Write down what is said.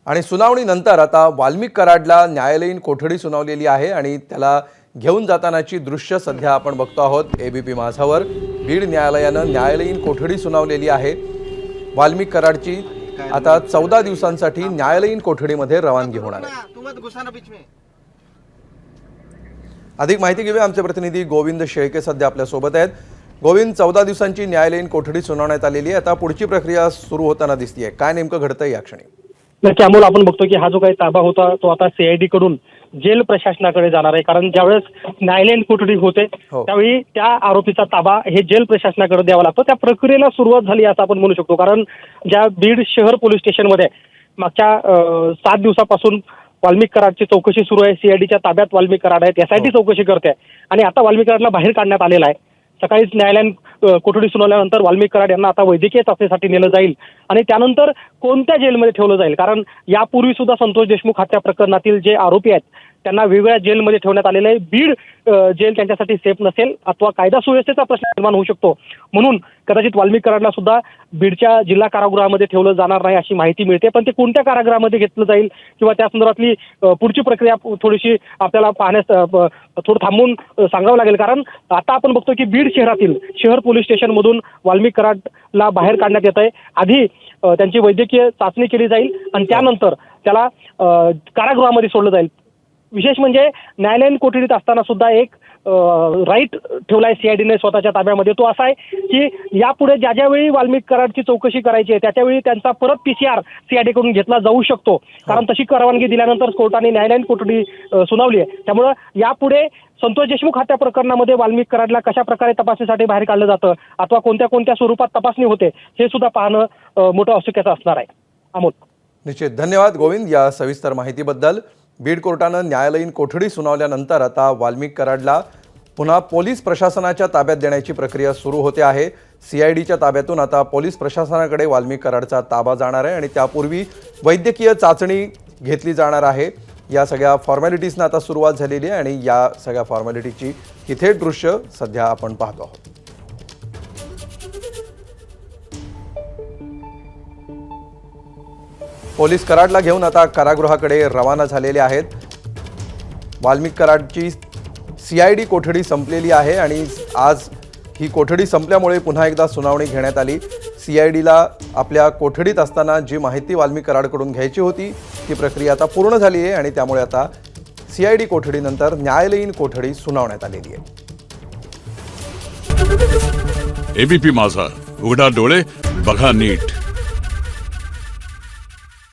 आणि सुनावणीनंतर आता वाल्मिक कराडला न्यायालयीन कोठडी सुनावलेली आहे आणि त्याला घेऊन जातानाची दृश्य सध्या आपण बघतो आहोत एबीपी माझावर। बीड न्यायालयानं न्यायालयीन कोठडी सुनावलेली आहे। वाल्मिक कराडची आता 14 दिवसांसाठी न्यायालयीन कोठडीमध्ये रवानगी होणार आहे। अधिक माहिती घेऊया, आमचे प्रतिनिधी गोविंद शेळके सध्या आपल्या सोबत आहेत। गोविंद, 14 दिवसांची न्यायालयीन कोठडी सुनावण्यात आलेली आहे। आता पुढची प्रक्रिया सुरू होताना दिसतीये, काय नेमकं घडतंय या क्षणी? नक्की अमोल, आपण बघतो की हा जो काही ताबा होता तो आता सीआयडी कडून जेल प्रशासनाकडे जाणार आहे। कारण ज्यावेळेस न्यायालयीन कोठडी होते त्यावेळी त्या आरोपीचा ताबा हे जेल प्रशासनाकडे द्यावा लागतो। त्या प्रक्रियेला सुरुवात झाली असं आपण म्हणू शकतो। कारण ज्या बीड शहर पोलीस स्टेशनमध्ये मागच्या 7 दिवसापासून वाल्मिक कराडची चौकशी सुरू आहे। सीआयडीच्या ताब्यात वाल्मिक कराड आहेत, एसआयटी चौकशी करते आणि आता वाल्मिक कराडला बाहेर काढण्यात आलेला आहे। सकाळीच न्यायालयीन कोठडी सुनावल्यानंतर वाल्मिक कराड यांना आता वैद्यकीय चाचणीसाठी नेलं जाईल आणि त्यानंतर कोणत्या जेलमध्ये ठेवलं जाईल, कारण यापूर्वी सुद्धा संतोष देशमुख हत्या प्रकरणातील जे आरोपी आहेत त्यांना वेगवेगळ्या जेलमध्ये ठेवण्यात आलेलं आहे। बीड जेल त्यांच्यासाठी सेफ नसेल अथवा कायदा सुव्यवस्थेचा प्रश्न निर्माण होऊ शकतो, म्हणून कदाचित वाल्मिक कराडला सुद्धा बीडच्या जिल्हा कारागृहामध्ये ठेवलं जाणार नाही अशी माहिती मिळते। पण ते कोणत्या कारागृहामध्ये घेतलं जाईल किंवा त्या संदर्भातली पुढची प्रक्रिया थोडीशी आपल्याला पाहण्यास थोडं थांबून सांगावं लागेल। कारण आता आपण बघतो की बीड शहरातील शहर पोलीस स्टेशनमधून वाल्मिक कराडला बाहेर काढण्यात येत आहे। आधी त्यांची वैद्यकीय चाचणी केली जाईल आणि त्यानंतर त्याला कारागृहामध्ये सोडलं जाईल। विशेष म्हणजे न्यायालयीन कोठडीत असताना सुद्धा एक राईट ठेवलाय सीआयडीने स्वतःच्या ताब्यामध्ये। तो असा आहे की यापुढे ज्या ज्यावेळी वाल्मिक कराडची चौकशी करायची आहे त्याच्यावेळी त्यांचा परत पीसीआर सीआयडी कडून घेतला जाऊ शकतो, कारण तशी परवानगी दिल्यानंतर कोर्टाने न्यायालयीन कोठडी सुनावली आहे। त्यामुळे यापुढे संतोष देशमुख हत्या प्रकरणामध्ये वाल्मिक कराडला कशा प्रकारे तपासणीसाठी बाहेर काढलं जातं अथवा कोणत्या कोणत्या स्वरूपात तपासणी होते हे सुद्धा पाहणं मोठं औत्सुक्याचं असणार आहे। अमोल, निश्चित धन्यवाद गोविंद या सविस्तर माहितीबद्दल। बीड कोर्टानं न्यायालयीन कोठडी सुनावल्यानंतर आता वाल्मिक कराडला पुन्हा पोलीस प्रशासनाच्या ताब्यात देण्याची प्रक्रिया सुरू होते आहे। सीआयडीच्या ताब्यातून आता पोलीस प्रशासनाकडे वाल्मिक कराडचा ताबा जाणार आहे आणि त्यापूर्वी वैद्यकीय चाचणी घेतली जाणार आहे। या सगळ्या फॉर्मॅलिटीजना आता सुरुवात झालेली आहे आणि या सगळ्या फॉर्मॅलिटीची ही थेट दृश्य सध्या आपण पाहतो आहोत। पोलीस कराडला घेऊन आता कारागृहाकडे रवाना झालेले आहेत। वाल्मिक कराडची सीआयडी कोठडी संपलेली आहे आणि आज ही कोठडी संपल्यामुळे पुन्हा एकदा सुनावणी घेण्यात आली। सीआयडीला आपल्या कोठडीत असताना जी माहिती वाल्मिक कराडकडून घ्यायची होती ती प्रक्रिया आता पूर्ण झाली आहे आणि त्यामुळे आता सीआयडी कोठडीनंतर न्यायालयीन कोठडी सुनावण्यात आलेली आहे। एबीपी माझा, उघडा डोळे बघा नीट।